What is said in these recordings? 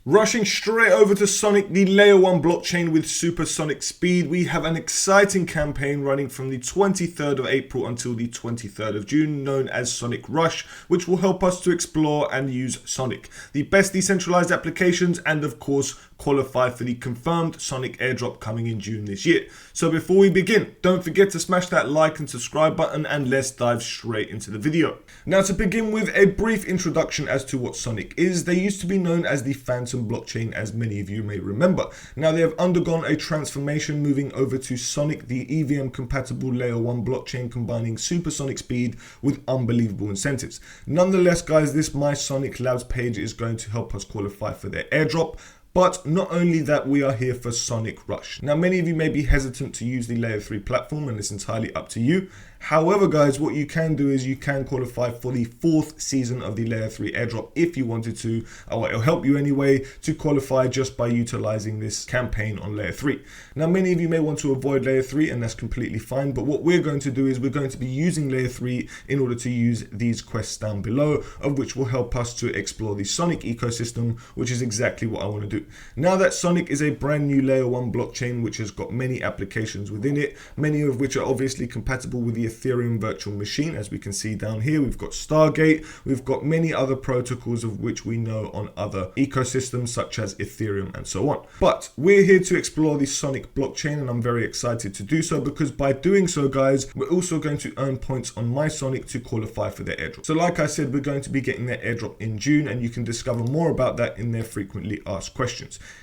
Rushing straight over to Sonic, the layer 1 blockchain with supersonic speed, we have an exciting campaign running from the 23rd of April until the 23rd of June, known as Sonic Rush, which will help us to explore and use Sonic, the best decentralized applications, and of course qualify for the confirmed Sonic airdrop coming in June this year. So before we begin, don't forget to smash that like and subscribe button, and let's dive straight into the video. Now, to begin with a brief introduction as to what Sonic is, they used to be known as the Phantom blockchain, as many of you may remember. Now they have undergone a transformation, moving over to Sonic, the EVM compatible layer 1 blockchain combining supersonic speed with unbelievable incentives. Nonetheless guys, this My Sonic Labs page is going to help us qualify for their airdrop. But not only that, we are here for Sonic Rush. Now, many of you may be hesitant to use the Layer 3 platform, and it's entirely up to you. However, guys, what you can do is you can qualify for the 4th season of the Layer 3 airdrop if you wanted to, or it'll help you anyway to qualify just by utilizing this campaign on Layer 3. Now, many of you may want to avoid Layer 3, and that's completely fine. But what we're going to do is we're going to be using Layer 3 in order to use these quests down below, of which will help us to explore the Sonic ecosystem, which is exactly what I want to do. Now that Sonic is a brand new layer 1 blockchain which has got many applications within it, many of which are obviously compatible with the Ethereum virtual machine. As we can see down here, we've got Stargate, we've got many other protocols of which we know on other ecosystems such as Ethereum and so on. But we're here to explore the Sonic blockchain, and I'm very excited to do so because by doing so guys, we're also going to earn points on My Sonic to qualify for their airdrop. So like I said, we're going to be getting their airdrop in June, and you can discover more about that in their frequently asked questions.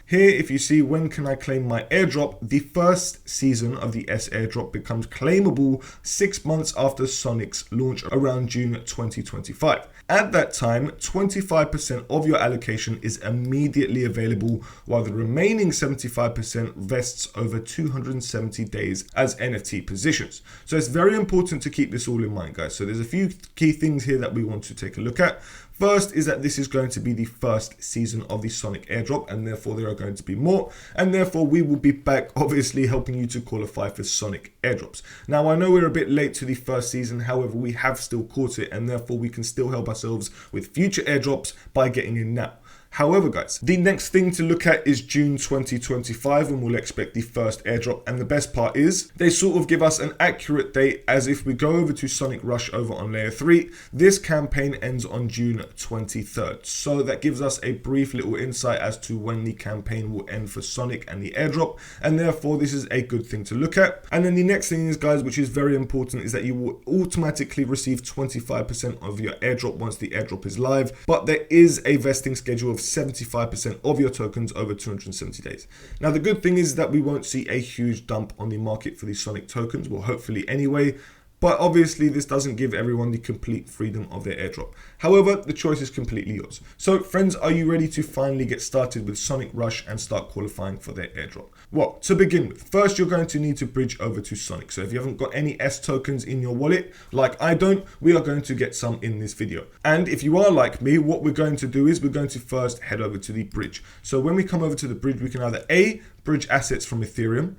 Here, if you see when can I claim my airdrop, the first season of the S airdrop becomes claimable 6 months after Sonic's launch around June 2025. At that time, 25% of your allocation is immediately available, while the remaining 75% vests over 270 days as NFT positions. So it's very important to keep this all in mind, guys. So there's a few key things here that we want to take a look at. First is that this is going to be the first season of the Sonic airdrop, and therefore there are going to be more, and therefore we will be back obviously helping you to qualify for Sonic airdrops. Now I know we're a bit late to the first season, however we have still caught it, and therefore we can still help ourselves with future airdrops by getting in now. However guys, the next thing to look at is June 2025, when we'll expect the first airdrop, and the best part is they sort of give us an accurate date, as if we go over to Sonic Rush over on Layer 3, this campaign ends on June 23rd. So that gives us a brief little insight as to when the campaign will end for Sonic and the airdrop, and therefore this is a good thing to look at. And then the next thing is guys, which is very important, is that you will automatically receive 25% of your airdrop once the airdrop is live, but there is a vesting schedule of 75% of your tokens over 270 days. Now the good thing is that we won't see a huge dump on the market for these Sonic tokens, well hopefully anyway, but obviously this doesn't give everyone the complete freedom of their airdrop. However, the choice is completely yours. So friends, are you ready to finally get started with Sonic Rush and start qualifying for their airdrop? Well, to begin with, first you're going to need to bridge over to Sonic. So if you haven't got any S tokens in your wallet, like I don't, we are going to get some in this video. And if you are like me, what we're going to do is we're going to first head over to the bridge. So when we come over to the bridge, we can either A, bridge assets from Ethereum,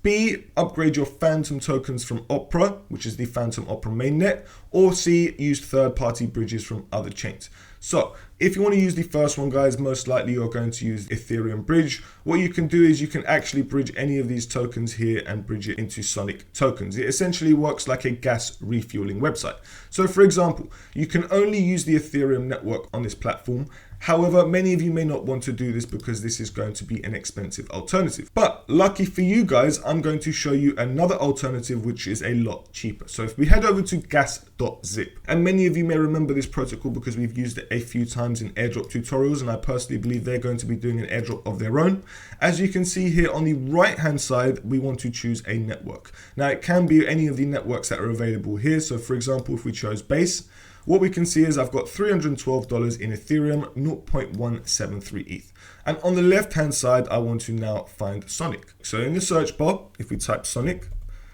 B, upgrade your Phantom tokens from Opera, which is the Phantom Opera mainnet, or C, use third-party bridges from other chains. So if you want to use the first one, guys, most likely you're going to use Ethereum bridge. What you can do is you can actually bridge any of these tokens here and bridge it into Sonic tokens. It essentially works like a gas refueling website. So for example, you can only use the Ethereum network on this platform. However, many of you may not want to do this because this is going to be an expensive alternative. But lucky for you guys, I'm going to show you another alternative which is a lot cheaper. So if we head over to gas.zip, and many of you may remember this protocol because we've used it a few times in airdrop tutorials, and I personally believe they're going to be doing an airdrop of their own. As you can see here on the right hand side, we want to choose a network. Now it can be any of the networks that are available here. So for example, if we chose Base, what we can see is I've got $312 in Ethereum, 0.173 ETH. And on the left hand side, I want to now find Sonic. So in the search bar, if we type Sonic,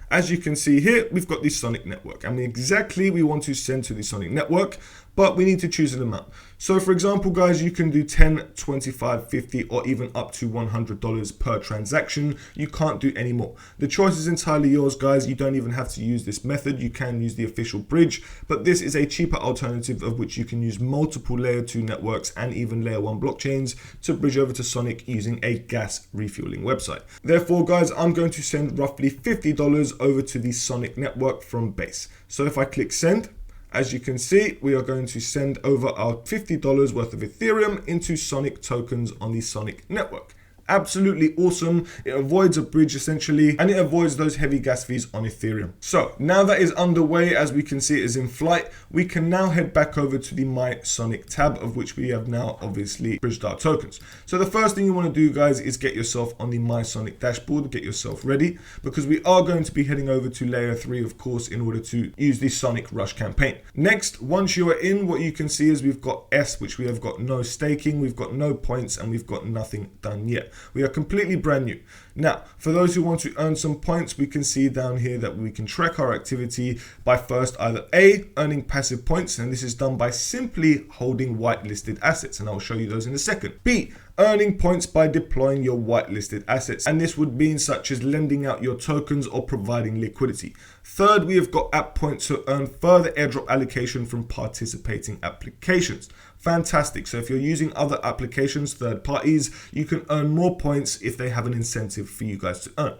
as you can see here, we've got the Sonic network, and exactly we want to send to the Sonic network. but we need to choose an amount. So for example, guys, you can do 10, 25, 50, or even up to $100 per transaction. You can't do any more. The choice is entirely yours, guys. You don't even have to use this method. You can use the official bridge, but this is a cheaper alternative of which you can use multiple layer 2 networks and even layer 1 blockchains to bridge over to Sonic using a gas refueling website. Therefore, guys, I'm going to send roughly $50 over to the Sonic network from Base. So if I click send, as you can see, we are going to send over our $50 worth of Ethereum into Sonic tokens on the Sonic network. Absolutely awesome. It avoids a bridge essentially, and it avoids those heavy gas fees on Ethereum. So now that is underway, as we can see it is in flight, we can now head back over to the My Sonic tab, of which we have now obviously bridged our tokens. So the first thing you want to do, guys, is get yourself on the My Sonic dashboard, get yourself ready, because we are going to be heading over to layer 3, of course, in order to use the Sonic Rush campaign. Next, once you are in, what you can see is we've got S, which we have got no staking, we've got no points, and we've got nothing done yet. We are completely brand new. Now, for those who want to earn some points, we can see down here that we can track our activity by first either A, earning passive points, and this is done by simply holding whitelisted assets, and I'll show you those in a second. B, earning points by deploying your whitelisted assets, and this would mean such as lending out your tokens or providing liquidity. Third, we have got app points to earn further airdrop allocation from participating applications. Fantastic. So if you're using other applications, third parties, you can earn more points if they have an incentive for you guys to earn.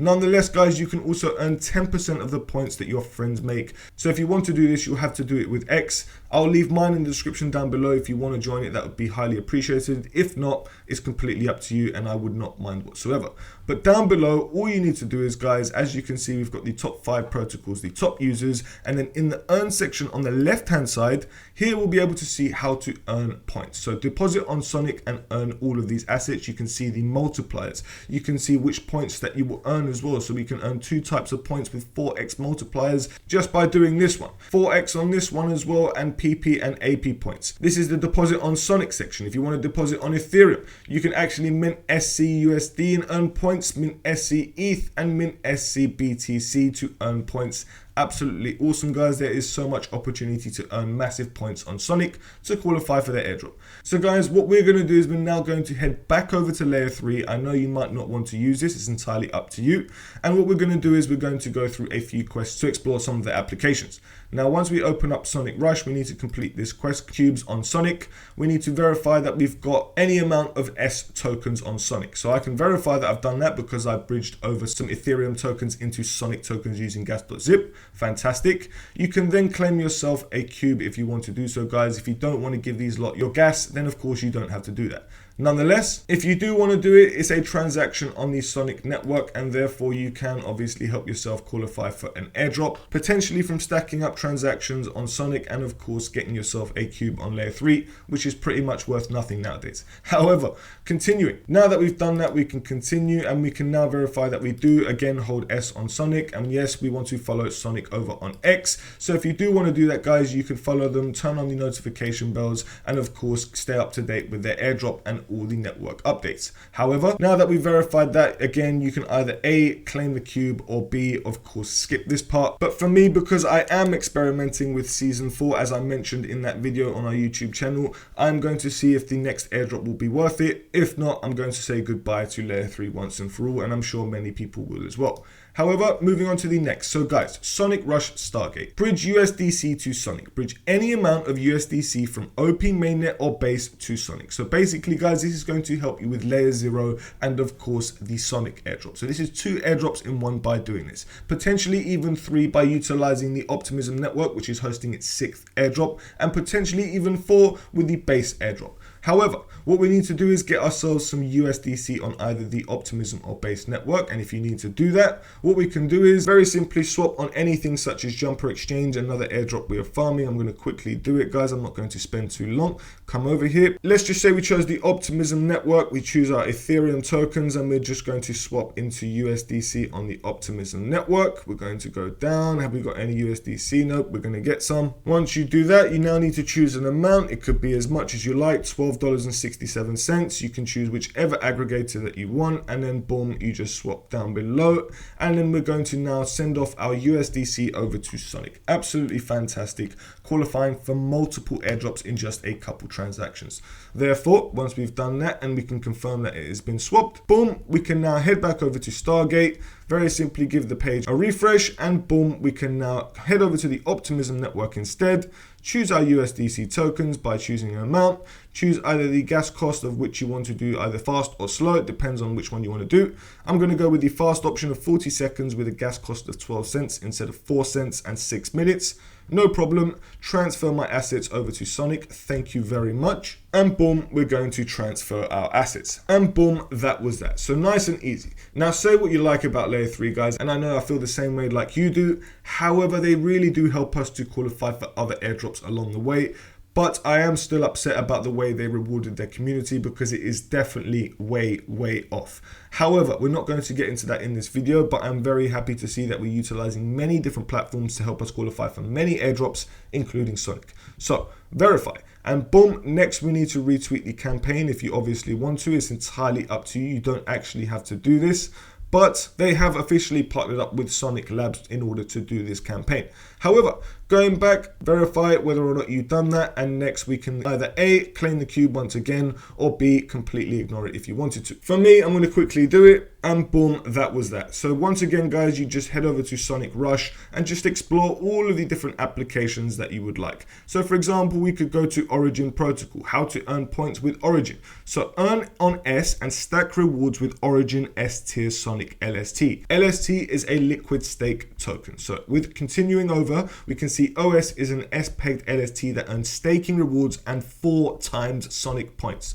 Nonetheless, guys, you can also earn 10% of the points that your friends make. So if you want to do this, you'll have to do it with X. I'll leave mine in the description down below. If you want to join it, that would be highly appreciated. If not, it's completely up to you, and I would not mind whatsoever. But down below, all you need to do is, guys, as you can see, we've got the top 5 protocols, the top users, and then in the earn section on the left-hand side, here we'll be able to see how to earn points. So deposit on Sonic and earn all of these assets. You can see the multipliers. You can see which points that you will earn as well. So we can earn 2 types of points with 4x multipliers just by doing this one. 4x on this one as well, and PP and AP points. This is the deposit on Sonic section. If you want to deposit on Ethereum, you can actually mint SC USD and earn points, mint SC ETH and mint SC BTC to earn points. Absolutely awesome, guys. There is so much opportunity to earn massive points on Sonic to qualify for the airdrop. So guys, what we're going to do is we're now going to head back over to layer 3. I know you might not want to use this, it's entirely up to you. And what we're going to do is we're going to go through a few quests to explore some of the applications. Now, once we open up Sonic Rush, we need to complete this quest, cubes on Sonic. We need to verify that we've got any amount of S tokens on Sonic. So I can verify that I've done that because I bridged over some Ethereum tokens into Sonic tokens using gas.zip. Fantastic. You can then claim yourself a cube if you want to do so, guys. If you don't want to give these lot your gas, then of course you don't have to do that. Nonetheless, if you do want to do it, it's a transaction on the Sonic network, and therefore you can obviously help yourself qualify for an airdrop, potentially from stacking up transactions on Sonic and of course getting yourself a cube on layer 3, which is pretty much worth nothing nowadays. However, continuing, now that we've done that, we can continue and we can now verify that we do again hold S on Sonic, and yes, we want to follow Sonic over on X. So if you do want to do that, guys, you can follow them, turn on the notification bells, and of course stay up to date with their airdrop and all the network updates. However, now that we've verified that, again, you can either A, claim the cube, or B, of course, skip this part. But for me, because I am experimenting with season 4, as I mentioned in that video on our YouTube channel, I'm going to see if the next airdrop will be worth it. If not, I'm going to say goodbye to layer 3 once and for all, and I'm sure many people will as well. However, moving on to the next. So guys, Sonic Rush Stargate. Bridge USDC to Sonic. Bridge any amount of USDC from OP mainnet or base to Sonic. So basically, guys, this is going to help you with layer 0 and of course the Sonic airdrop. So this is 2 airdrops in one by doing this. Potentially even 3 by utilizing the Optimism network, which is hosting its 6th airdrop, and potentially even 4 with the base airdrop. However, what we need to do is get ourselves some USDC on either the Optimism or base network, and if you need to do that, what we can do is very simply swap on anything such as Jumper Exchange, another airdrop we are farming. I'm going to quickly do it, guys. I'm not going to spend too long. Come over here. Let's just say we chose the Optimism network. We choose our Ethereum tokens, and we're just going to swap into USDC on the Optimism network. We're going to go down. Have we got any USDC? Nope. We're going to get some. Once you do that, you now need to choose an amount. It could be as much as you like, $12, $12.67. You can choose whichever aggregator that you want, and then boom, you just swap down below. And then we're going to now send off our USDC over to Sonic. Absolutely fantastic, qualifying for multiple airdrops in just a couple transactions. Therefore, once we've done that and we can confirm that it has been swapped, boom, we can now head back over to Stargate, very simply give the page a refresh, and boom, we can now head over to the Optimism network instead, choose our USDC tokens by choosing an amount, choose either the gas cost of which you want to do either fast or slow, it depends on which one you want to do. I'm going to go with the fast option of 40 seconds with a gas cost of 12 cents instead of 4 cents and 6 minutes. No problem, transfer my assets over to Sonic, thank you very much. And boom, we're going to transfer our assets. And boom, that was that. So nice and easy. Now say what you like about Layer 3, guys, and I know I feel the same way like you do. However, they really do help us to qualify for other airdrops along the way. But I am still upset about the way they rewarded their community because it is definitely way off. However, we're not going to get into that in this video, but I'm very happy to see that we're utilizing many different platforms to help us qualify for many airdrops, including Sonic. So verify. And boom, next we need to retweet the campaign if you obviously want to. It's entirely up to you. You don't actually have to do this. But they have officially partnered up with Sonic Labs in order to do this campaign. However, going back, verify whether or not you've done that, and next we can either A, claim the cube once again, or B, completely ignore it if you wanted to. For me, I'm going to quickly do it, and boom, that was that. So once again, guys, you just head over to Sonic Rush and just explore all of the different applications that you would like. So for example, we could go to Origin Protocol, how to earn points with Origin. So earn on S and stack rewards with Origin S-tier Sonic LST. LST is a liquid stake token. So with continuing over, we can see OS is an S-pegged LST that earns staking rewards and 4 times Sonic points.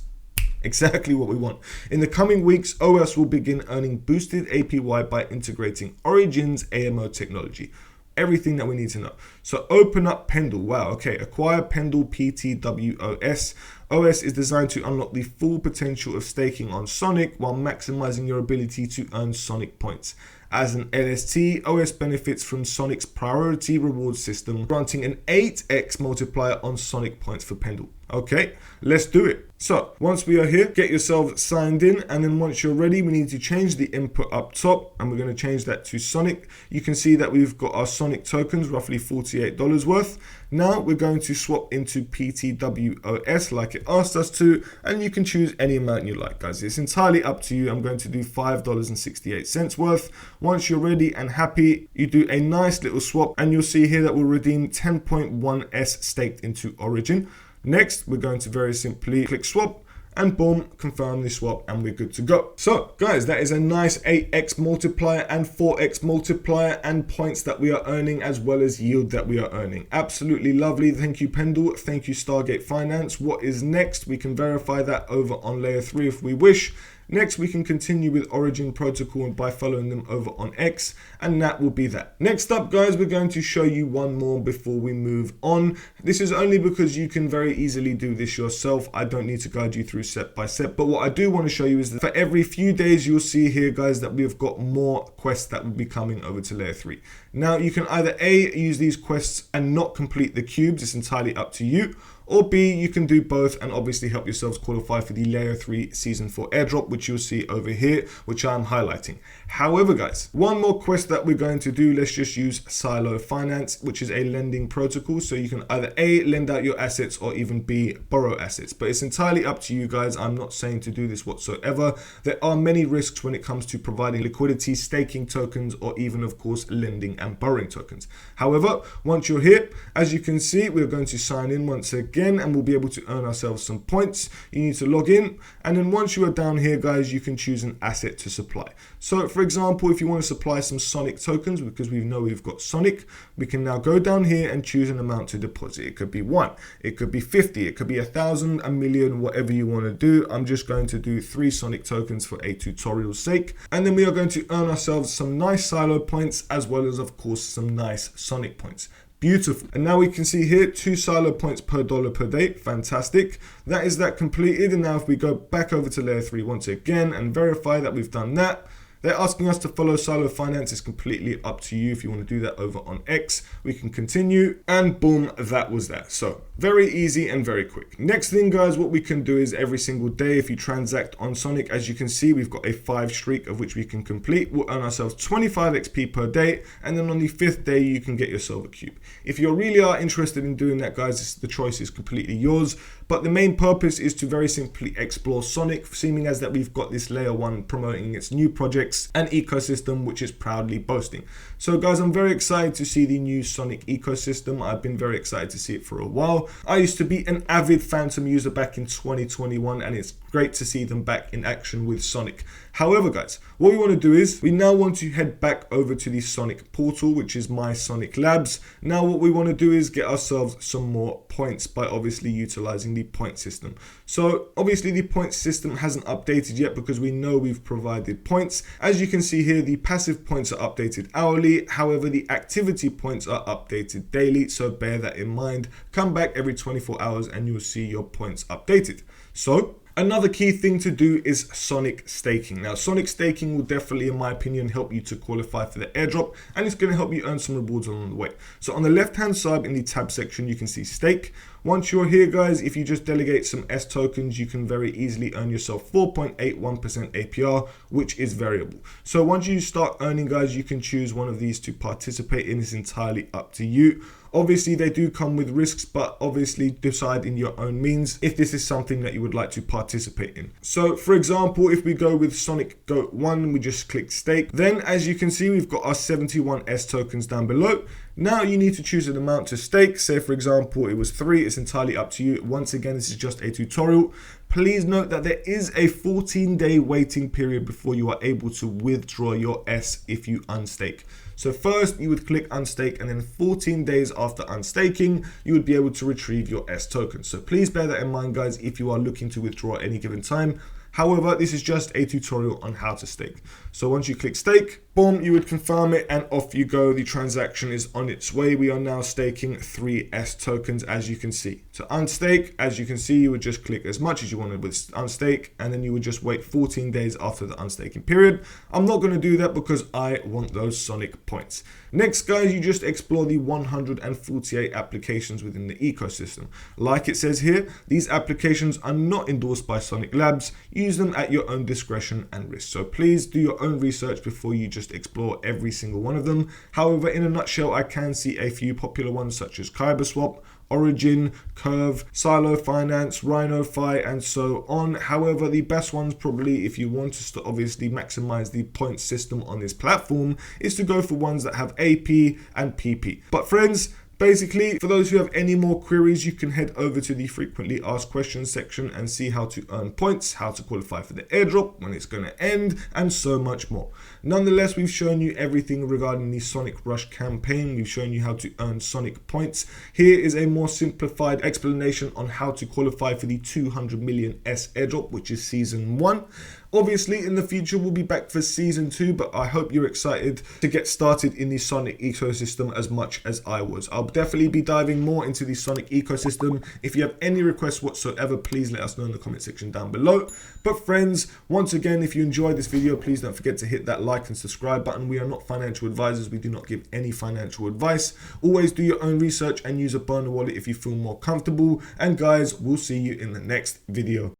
Exactly what we want. In the coming weeks, OS will begin earning boosted APY by integrating Origin's AMO technology. Everything that we need to know. So open up Pendle. Wow, okay. Acquire Pendle PTWOS. OS is designed to unlock the full potential of staking on Sonic while maximizing your ability to earn Sonic points. As an LST, OS benefits from Sonic's priority reward system, granting an 8x multiplier on Sonic points for Pendle. Okay, let's do it. So once we are here, get yourself signed in, and then once you're ready, we need to change the input up top, and we're going to change that to Sonic. You can see that we've got our Sonic tokens, roughly $48 worth. Now we're going to swap into PTWOS like it asked us to, and you can choose any amount you like, guys. It's entirely up to you. I'm going to do $5.68 worth. Once you're ready and happy, you do a nice little swap, and you'll see here that we'll redeem 10.1S staked into Origin. Next, we're going to very simply click swap, and boom, confirm the swap, and we're good to go. So guys, that is a nice 8x multiplier and 4x multiplier and points that we are earning, as well as yield that we are earning. Absolutely lovely. Thank you, Pendle. Thank you, Stargate Finance. What is next? We can verify that over on Layer 3 if we wish. Next, we can continue with Origin Protocol and by following them over on X, and that will be that. Next up, guys, we're going to show you one more before we move on. This is only because you can very easily do this yourself. I don't need to guide you through step by step, but what I do want to show you is that for every few days, you'll see here, guys, that we've got more quests that will be coming over to Layer 3. Now, you can either A, use these quests and not complete the cubes. It's entirely up to you. Or B, you can do both and obviously help yourselves qualify for the Layer 3 Season 4 airdrop, which you'll see over here, which I'm highlighting. However, guys, one more quest that we're going to do, let's just use Silo Finance, which is a lending protocol. So you can either A, lend out your assets, or even B, borrow assets. But it's entirely up to you, guys. I'm not saying to do this whatsoever. There are many risks when it comes to providing liquidity, staking tokens, or even, of course, lending and borrowing tokens. However, once you're here, as you can see, we're going to sign in once again, and we'll be able to earn ourselves some points. You need to log in, and then once you are down here, guys, you can choose an asset to supply. So for example, if you want to supply some Sonic tokens, because we know we've got Sonic, we can now go down here and choose an amount to deposit. It could be 1, it could be 50, it could be 1,000, a million, whatever you want to do. I'm just going to do 3 Sonic tokens for a tutorial's sake, and then we are going to earn ourselves some nice Silo points, as well as, of course, some nice Sonic points. Beautiful. And now we can see here 2 Silo points per dollar per day. Fantastic. That is that completed. And now if we go back over to Layer 3 once again and verify that we've done that, They're asking us to follow Silo Finance. It's completely up to you if you want to do that over on X. We can continue, and boom, that was that. So very easy and very quick. Next thing, guys, what we can do is every single day, if you transact on Sonic, as you can see, we've got a 5 streak of which we can complete. We'll earn ourselves 25 XP per day, and then on the 5th day, you can get your silver cube. If you really are interested in doing that, guys, the choice is completely yours. But the main purpose is to very simply explore Sonic, seeming as that we've got this layer 1 promoting its new projects and ecosystem, which is proudly boasting. So guys, I'm very excited to see the new Sonic ecosystem. I've been very excited to see it for a while. I used to be an avid Phantom user back in 2021, and it's great to see them back in action with Sonic. However, guys, what we want to do is we now want to head back over to the Sonic portal, which is My Sonic Labs. Now what we want to do is get ourselves some more points by obviously utilizing the point system. So obviously the point system hasn't updated yet because we know we've provided points. As you can see here, the passive points are updated hourly. However, the activity points are updated daily. So bear that in mind. Come back every 24 hours and you'll see your points updated. So another key thing to do is Sonic staking. Now, Sonic staking will definitely, in my opinion, help you to qualify for the airdrop, and it's going to help you earn some rewards along the way. So on the left-hand side in the tab section, you can see stake. Once you're here, guys, if you just delegate some S tokens, you can very easily earn yourself 4.81% APR, which is variable. So once you start earning, guys, you can choose one of these to participate in. It's entirely up to you. Obviously, they do come with risks, but obviously decide in your own means if this is something that you would like to participate in. So, for example, if we go with Sonic Goat 1, we just click stake. Then, as you can see, we've got our 71 S tokens down below. Now you need to choose an amount to stake. Say, for example, it was 3. It's entirely up to you. Once again, this is just a tutorial. Please note that there is a 14-day waiting period before you are able to withdraw your S if you unstake. So first you would click unstake, and then 14 days after unstaking, you would be able to retrieve your S token. So please bear that in mind, guys, if you are looking to withdraw at any given time. However, this is just a tutorial on how to stake. So once you click stake, boom, you would confirm it and off you go. The transaction is on its way. We are now staking 3 S tokens, as you can see. To unstake, as you can see, you would just click as much as you wanted with unstake, and then you would just wait 14 days after the unstaking period. I'm not going to do that because I want those Sonic points. Next, guys, you just explore the 148 applications within the ecosystem. Like it says here, these applications are not endorsed by Sonic Labs. Use them at your own discretion and risk. So please do your own research before you just explore every single one of them. However, in a nutshell, I can see a few popular ones such as KyberSwap, Origin, Curve, Silo Finance, RhinoFi, and so on. However, the best ones probably, if you want us to obviously maximize the point system on this platform, is to go for ones that have AP and PP. But friends, basically, for those who have any more queries, you can head over to the frequently asked questions section and see how to earn points, how to qualify for the airdrop, when it's going to end, and so much more. Nonetheless, we've shown you everything regarding the Sonic Rush campaign. We've shown you how to earn Sonic points. Here is a more simplified explanation on how to qualify for the 200 million S airdrop, which is season 1. Obviously, in the future, we'll be back for season 2, but I hope you're excited to get started in the Sonic ecosystem as much as I was. I'll definitely be diving more into the Sonic ecosystem. If you have any requests whatsoever, please let us know in the comment section down below. But friends, once again, if you enjoyed this video, please don't forget to hit that like and subscribe button. We are not financial advisors. We do not give any financial advice. Always do your own research and use a burner wallet if you feel more comfortable. And guys, we'll see you in the next video.